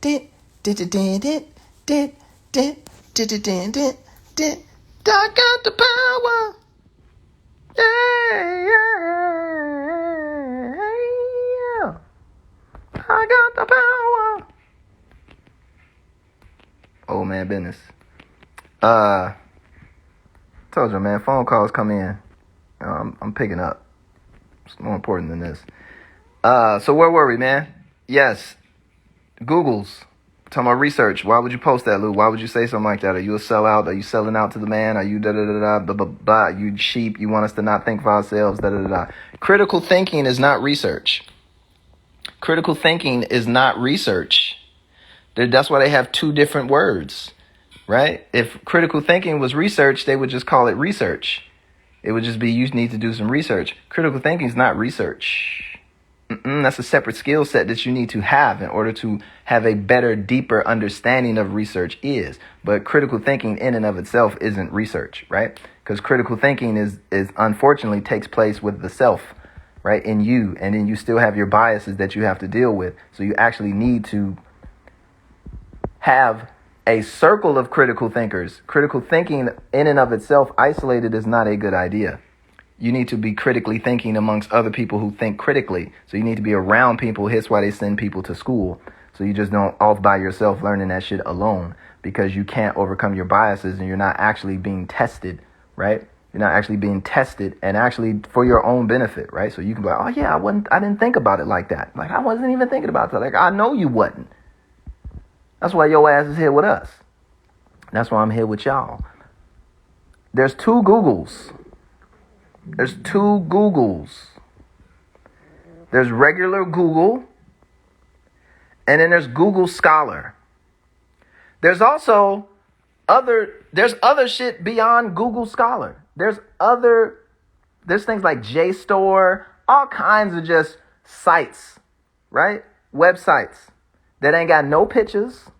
dit, dit, dit, dit, dit, dit, dit, dit, dit, dit, dit. I got the power. Yeah, yeah. I got the power. Old man business. Told you, man, phone calls come in. I'm picking up. It's more important than this. So where were we, man? Yes. Google's. Talking about research. Why would you post that, Lou? Why would you say something like that? Are you a sellout? Are you selling out to the man? Are you da-da-da-da, blah, blah, blah? You sheep. You want us to not think for ourselves, da-da-da-da. Critical thinking is not research. Critical thinking is not research. That's why they have two different words, right? If critical thinking was research, they would just call it research. It would just be, you need to do some research. Critical thinking is not research. That's a separate skill set that you need to have in order to have a better, deeper understanding of research is. But critical thinking in and of itself isn't research, right? Because critical thinking is unfortunately takes place with the self, right, in you. And then you still have your biases that you have to deal with. So you actually need to have a circle of critical thinkers. Critical thinking in and of itself isolated is not a good idea. You need to be critically thinking amongst other people who think critically. So you need to be around people. That's why they send people to school. So you just don't off by yourself learning that shit alone, because you can't overcome your biases and you're not actually being tested, right? You're not actually being tested and actually for your own benefit, right? So you can be like, oh yeah, I didn't think about it like that. Like I wasn't even thinking about that. Like I know you wasn't. That's why your ass is here with us. That's why I'm here with y'all. There's two Googles. There's two Googles. There's regular Google, and then there's Google Scholar. There's also other shit beyond Google Scholar. There's things like JSTOR, all kinds of just sites, right? Websites that ain't got no pictures.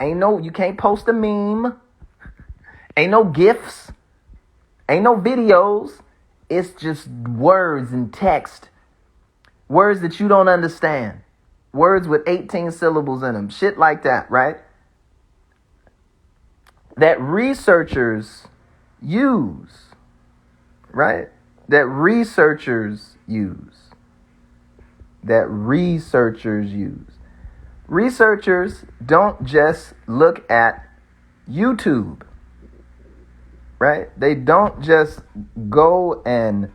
You can't post a meme. Ain't no GIFs. Ain't no videos. It's just words and text. Words that you don't understand. Words with 18 syllables in them. Shit like that, right? That researchers use. Right? That researchers use. Researchers don't just look at YouTube. Right? They don't just go and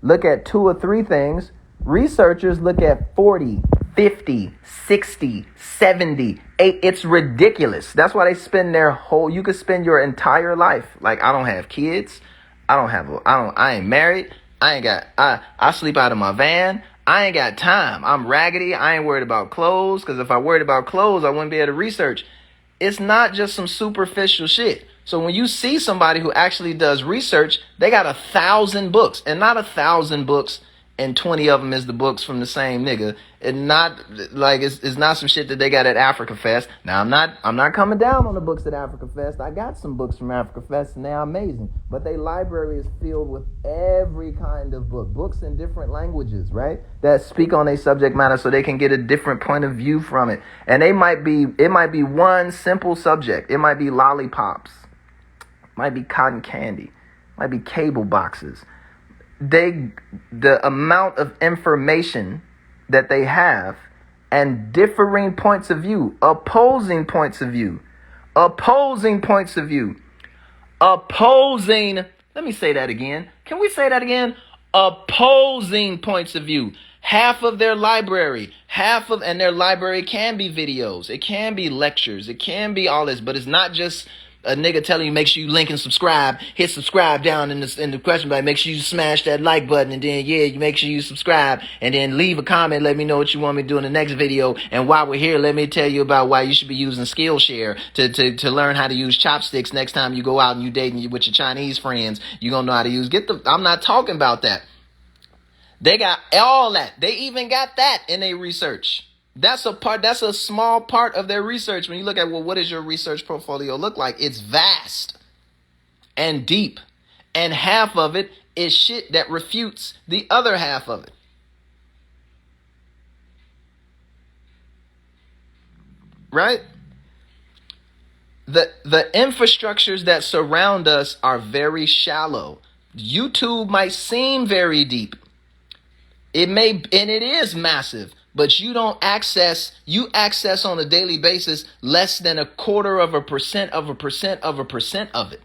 look at 2 or 3 things. Researchers look at 40, 50, 60, 70, 8. It's ridiculous. That's why they spend you could spend your entire life. Like, I don't have kids. I ain't married. I sleep out of my van. I ain't got time. I'm raggedy. I ain't worried about clothes. Because if I worried about clothes, I wouldn't be able to research. It's not just some superficial shit. So when you see somebody who actually does research, they got 1,000 books, and not 1,000 books and 20 of them is the books from the same nigga. And not like it's not some shit that they got at Africa Fest. Now I'm not coming down on the books at Africa Fest. I got some books from Africa Fest and they're amazing. But their library is filled with every kind of books in different languages, right? That speak on a subject matter so they can get a different point of view from it. And it might be one simple subject. It might be lollipops. Might be cotton candy, might be cable boxes. The amount of information that they have and differing points of view, opposing, let me say that again. Can we say that again? Opposing points of view. Half of their library, and their library can be videos. It can be lectures. It can be all this, but it's not just a nigga telling you make sure you link and subscribe. Hit subscribe down in the question box. Make sure you smash that like button, and then you make sure you subscribe, and then leave a comment. Let me know what you want me to do in the next video. And while we're here, let me tell you about why you should be using Skillshare to learn how to use chopsticks next time you go out and you dating with your Chinese friends. You gonna know how to use. I'm not talking about that. They got all that. They even got that in their research. That's a small part of their research. When you look at, well, what does your research portfolio look like? It's vast and deep. And half of it is shit that refutes the other half of it. right? The infrastructures that surround us are very shallow. YouTube might seem very deep. It may, and it is massive, but you access on a daily basis less than 1/4% of a percent of a percent of it.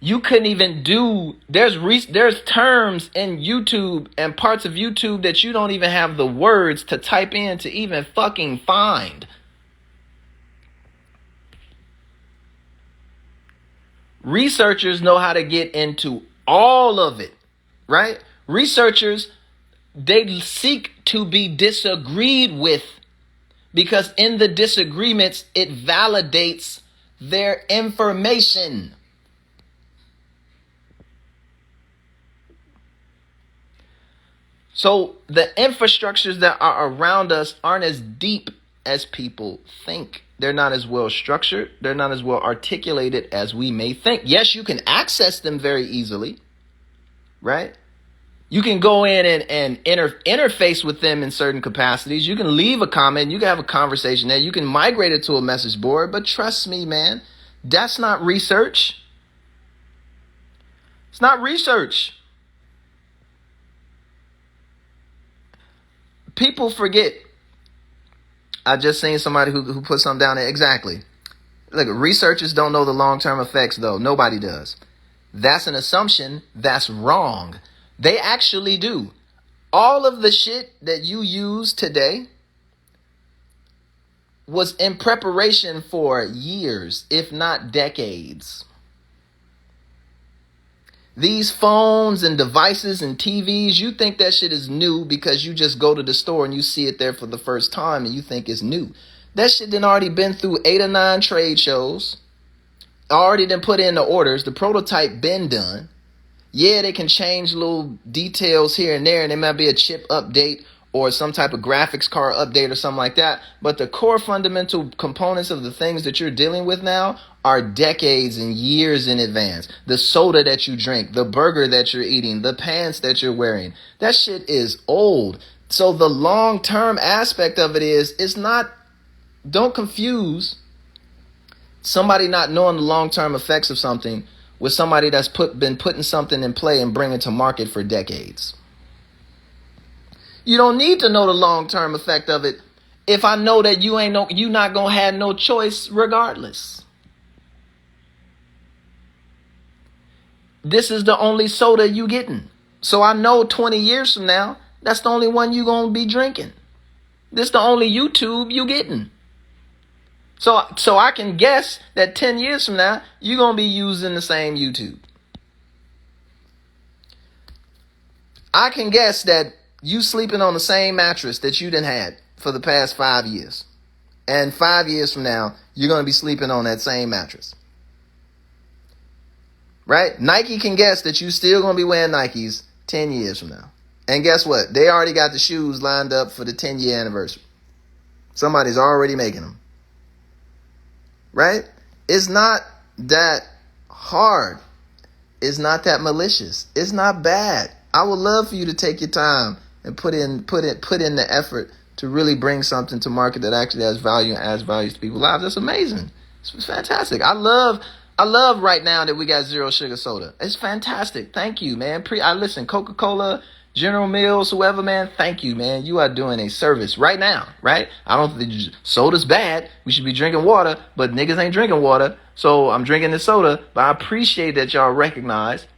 You couldn't even do, there's terms in YouTube and parts of YouTube that you don't even have the words to type in to even fucking find. Researchers know how to get into all of it, right? Researchers, they seek to be disagreed with because in the disagreements, it validates their information. So the infrastructures that are around us aren't as deep as people think. They're not as well structured. They're not as well articulated as we may think. Yes, you can access them very easily, right? You can go in and interface with them in certain capacities. You can leave a comment. You can have a conversation there. You can migrate it to a message board. But trust me, man, that's not research. It's not research. People forget. I just seen somebody who put something down there. Exactly. Look, researchers don't know the long-term effects, though. Nobody does. That's an assumption. That's wrong. They actually do. All of the shit that you use today was in preparation for years, if not decades. These phones and devices and TVs, you think that shit is new because you just go to the store and you see it there for the first time and you think it's new. That shit done already been through 8 or 9 trade shows. Already done put in the orders. The prototype been done. Yeah, they can change little details here and there, and there might be a chip update or some type of graphics card update or something like that. But the core fundamental components of the things that you're dealing with now are decades and years in advance. The soda that you drink, the burger that you're eating, the pants that you're wearing, that shit is old. So the long-term aspect of it is, it's not, don't confuse somebody not knowing the long-term effects of something with somebody that's been putting something in play and bringing it to market for decades. You don't need to know the long-term effect of it if I know that you not gonna have no choice regardless. This is the only soda you getting. So I know 20 years from now, that's the only one you gonna be drinking. This the only YouTube you getting. So I can guess that 10 years from now, you're going to be using the same YouTube. I can guess that you sleeping on the same mattress that you done had for the past 5 years. And 5 years from now, you're going to be sleeping on that same mattress. Right? Nike can guess that you still going to be wearing Nikes 10 years from now. And guess what? They already got the shoes lined up for the 10-year anniversary. Somebody's already making them. Right? It's not that hard. It's not that malicious. It's not bad. I would love for you to take your time and put in the effort to really bring something to market that actually has value and adds value to people's lives. That's amazing. It's fantastic. I love right now that we got zero sugar soda. It's fantastic. Thank you, man. I listen, Coca-Cola, General Mills, whoever, man, thank you, man. You are doing a service right now, right? I don't think soda's bad. We should be drinking water, but niggas ain't drinking water. So I'm drinking this soda, but I appreciate that y'all recognize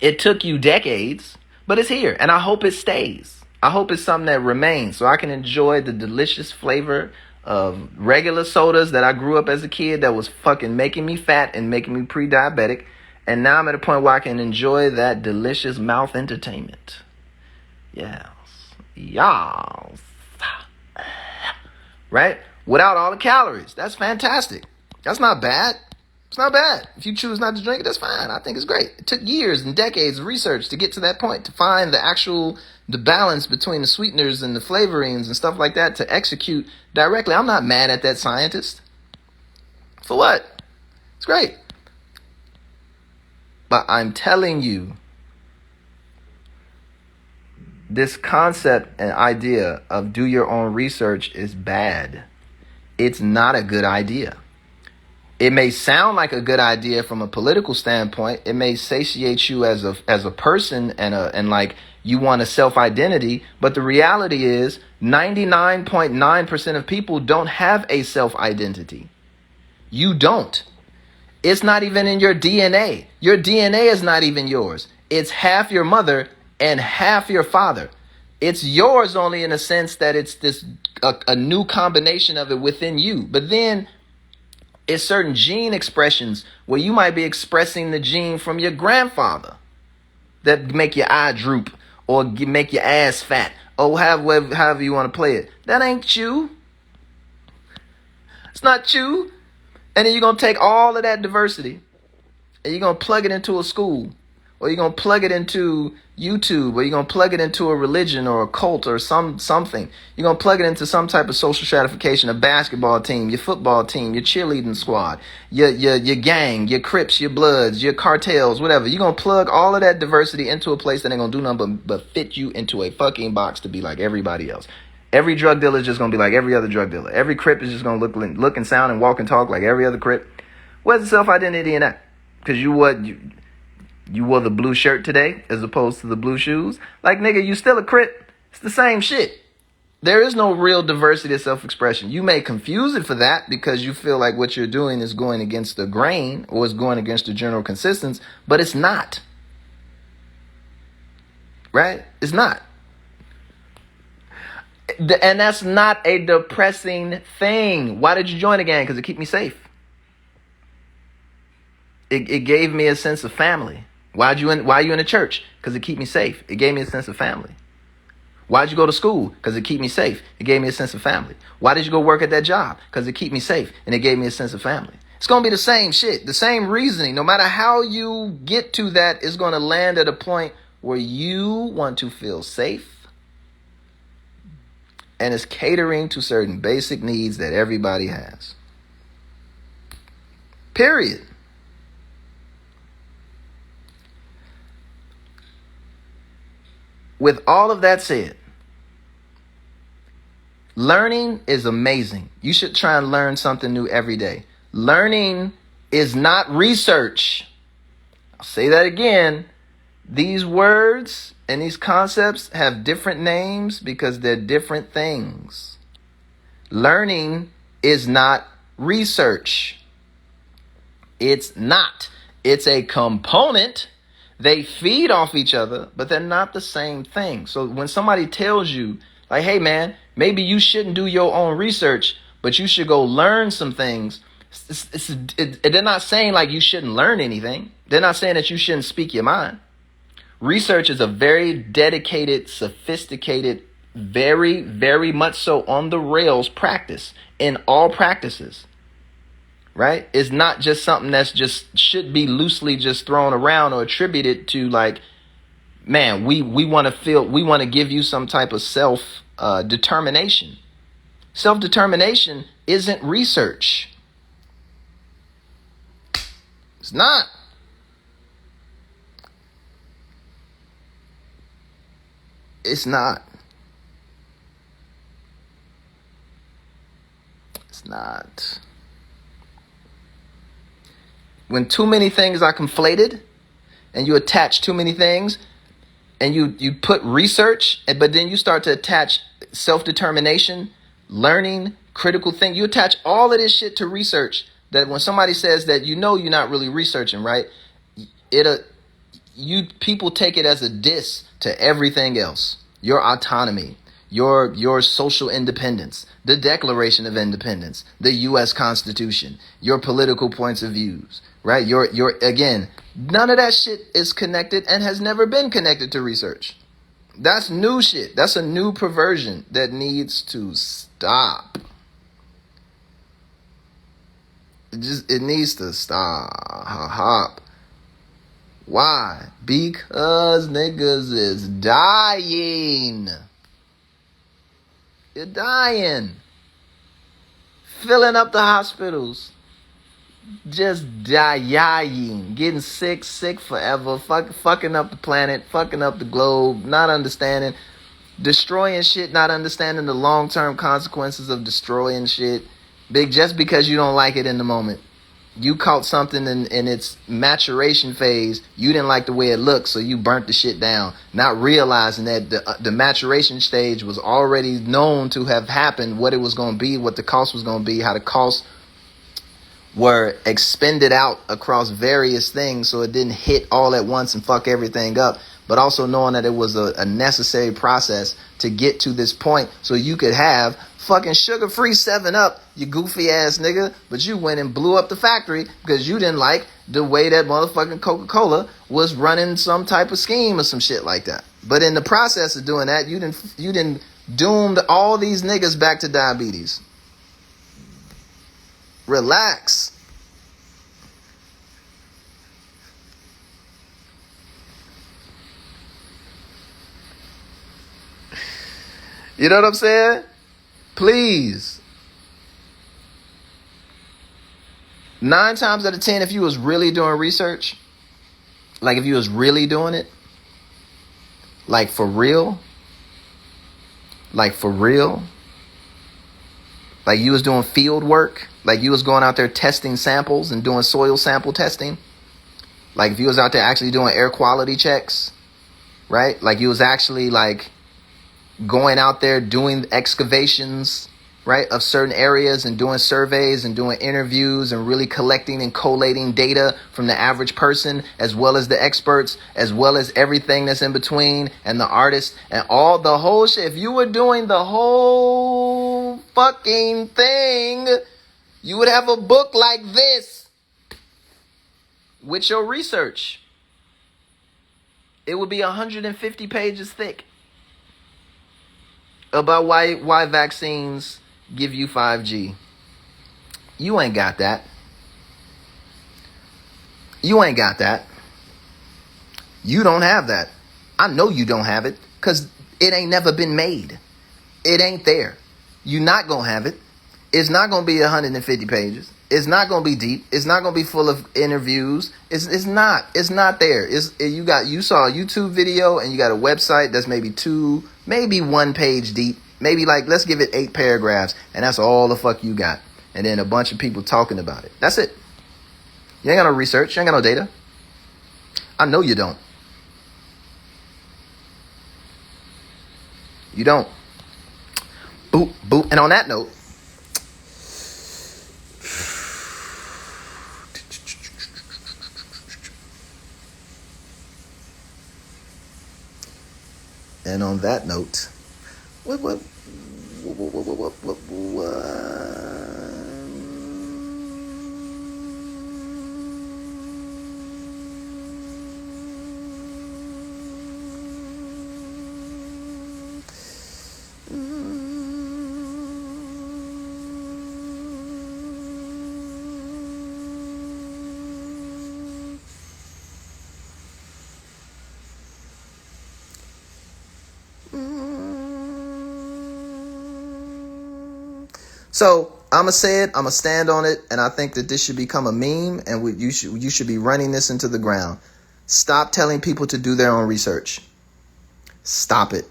it took you decades, but it's here, and I hope it stays. I hope it's something that remains so I can enjoy the delicious flavor of regular sodas that I grew up as a kid that was fucking making me fat and making me pre-diabetic. And now I'm at a point where I can enjoy that delicious mouth entertainment. Yes. Right? Without all the calories. That's fantastic. That's not bad. It's not bad. If you choose not to drink it, that's fine. I think it's great. It took years and decades of research to get to that point, to find the balance between the sweeteners and the flavorings and stuff like that to execute directly. I'm not mad at that scientist. For what? It's great. But I'm telling you, this concept and idea of do your own research is bad. It's not a good idea. It may sound like a good idea from a political standpoint. It may satiate you as a person and like you want a self-identity. But the reality is 99.9% of people don't have a self-identity. You don't. It's not even in your DNA. Your DNA is not even yours. It's half your mother and half your father. It's yours only in a sense that it's a new combination of it within you. But then it's certain gene expressions where you might be expressing the gene from your grandfather that make your eye droop or make your ass fat or however you want to play it. That ain't you. It's not you. And then you're going to take all of that diversity and you're going to plug it into a school, or you're going to plug it into YouTube, or you're going to plug it into a religion or a cult or something. You're going to plug it into some type of social stratification, a basketball team, your football team, your cheerleading squad, your gang, your Crips, your Bloods, your cartels, whatever. You're going to plug all of that diversity into a place that ain't going to do nothing but fit you into a fucking box to be like everybody else. Every drug dealer is just going to be like every other drug dealer. Every Crip is just going to look and sound and walk and talk like every other Crip. Where's the self-identity in that? Because you wore the blue shirt today as opposed to the blue shoes. Like, nigga, you still a Crip. It's the same shit. There is no real diversity of self-expression. You may confuse it for that because you feel like what you're doing is going against the grain or is going against the general consistency, but it's not. Right? It's not. And that's not a depressing thing. Why did you join the gang? Because it keep me safe. It gave me a sense of family. Why are you in the church? Because it keep me safe. It gave me a sense of family. Why'd you go to school? Because it keep me safe. It gave me a sense of family. Why did you go work at that job? Because it keep me safe. And it gave me a sense of family. It's going to be the same shit, the same reasoning. No matter how you get to that, it's going to land at a point where you want to feel safe. And it's catering to certain basic needs that everybody has. Period. With all of that said, learning is amazing. You should try and learn something new every day. Learning is not research. I'll say that again. These words and these concepts have different names because they're different things. Learning is not research. It's not. It's a component. They feed off each other, but they're not the same thing. So when somebody tells you, like, hey, man, maybe you shouldn't do your own research, but you should go learn some things. They're not saying like you shouldn't learn anything. They're not saying that you shouldn't speak your mind. Research is a very dedicated, sophisticated, very, very much so on the rails practice in all practices. Right? It's not just something that's just should be loosely just thrown around or attributed to like, man, we want to give you some type of determination. Self-determination isn't research. It's not. It's not. It's not. When too many things are conflated and you attach too many things and you put research, but then you start to attach self-determination, learning, critical thing. You attach all of this shit to research that when somebody says that, you know, you're not really researching, right? People take it as a diss to everything else. Your autonomy, your social independence, the Declaration of Independence, the U.S. Constitution, your political points of views, right? Again, none of that shit is connected and has never been connected to research. That's new shit. That's a new perversion that needs to stop. It needs to stop. Why? Because niggas is dying. You're dying. Filling up the hospitals. Just dying. Getting sick forever. Fucking up the planet. Fucking up the globe. Not understanding. Destroying shit, not understanding the long-term consequences of destroying shit. Big, just because you don't like it in the moment. You caught something in its maturation phase. You didn't like the way it looked, so you burnt the shit down. Not realizing that the maturation stage was already known to have happened, what it was going to be, what the cost was going to be, how the costs were expended out across various things so it didn't hit all at once and fuck everything up. But also knowing that it was a necessary process to get to this point so you could have fucking sugar-free 7-Up, you goofy ass nigga. But you went and blew up the factory because you didn't like the way that motherfucking Coca-Cola was running some type of scheme or some shit like that. But in the process of doing that, you didn't doomed all these niggas back to diabetes. Relax. You know what I'm saying? Please. 9 times out of 10, if you was really doing research, like if you was really doing it, like for real, like you was doing field work, like you was going out there testing samples and doing soil sample testing, like if you was out there actually doing air quality checks, right? Like you was actually like going out there doing excavations, right, of certain areas and doing surveys and doing interviews and really collecting and collating data from the average person as well as the experts, as well as everything that's in between and the artists and all the whole shit. If you were doing the whole fucking thing, you would have a book like this with your research. It would be 150 pages thick about why vaccines give you 5G. You ain't got that. You ain't got that. You don't have that. I know you don't have it because it ain't never been made. It ain't there. You're not going to have it. It's not going to be 150 pages. It's not going to be deep. It's not going to be full of interviews. It's not there. You saw a YouTube video and you got a website that's maybe 1 page deep. Maybe like, let's give it 8 paragraphs and that's all the fuck you got. And then a bunch of people talking about it. That's it. You ain't got no research. You ain't got no data. I know you don't. You don't. Boop, boop. And on that note, what? So I'm going to say it, I'm going to stand on it, and I think that this should become a meme, and you should be running this into the ground. Stop telling people to do their own research. Stop it.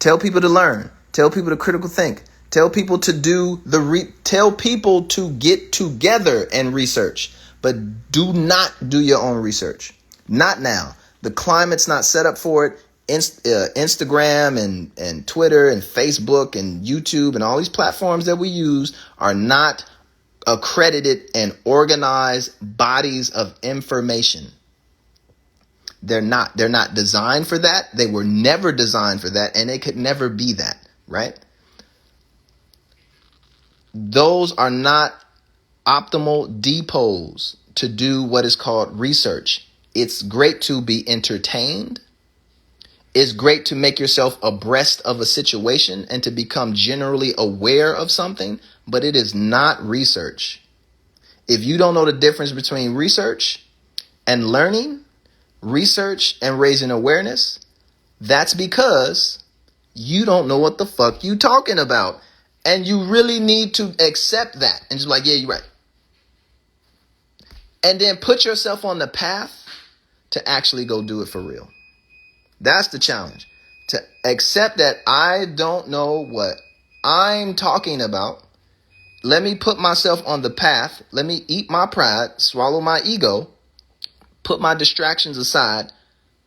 Tell people to learn. Tell people to critical think. Tell people to tell people to get together and research, but do not do your own research. Not now. The climate's not set up for it. Instagram and Twitter and Facebook and YouTube and all these platforms that we use are not accredited and organized bodies of information. They're not designed for that. They were never designed for that, and they could never be that, right? Those are not optimal depots to do what is called research. It's great to be entertained. It's great to make yourself abreast of a situation and to become generally aware of something, but it is not research. If you don't know the difference between research and learning, research and raising awareness, that's because you don't know what the fuck you talking about. And you really need to accept that and just like, yeah, you're right. And then put yourself on the path to actually go do it for real. That's the challenge. to accept that I don't know what I'm talking about. Let me put myself on the path. Let me eat my pride, swallow my ego, put my distractions aside,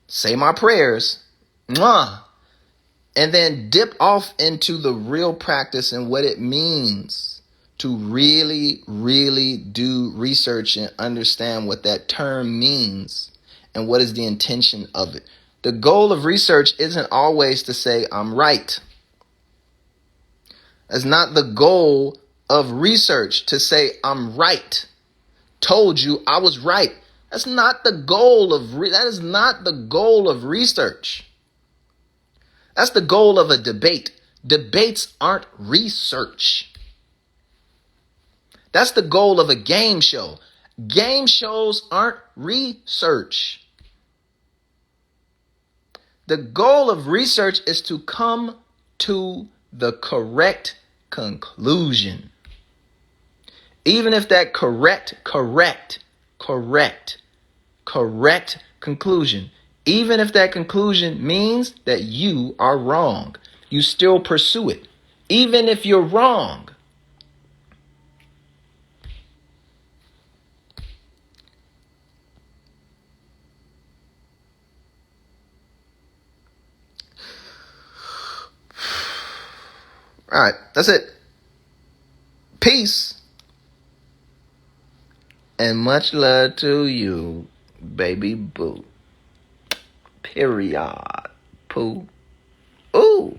say my prayers, and then dip off into the real practice and what it means to really, really do research and understand what that term means and what is the intention of it. The goal of research isn't always to say I'm right. That's not the goal of research, to say I'm right. Told you I was right. That's not the goal of that is not the goal of research. That's the goal of a debate. Debates aren't research. That's the goal of a game show. Game shows aren't research. The goal of research is to come to the correct conclusion. Even if that correct conclusion, even if that conclusion means that you are wrong, you still pursue it. Even if you're wrong. All right, that's it. Peace. And much love to you, baby boo. Period. Pooh. Ooh.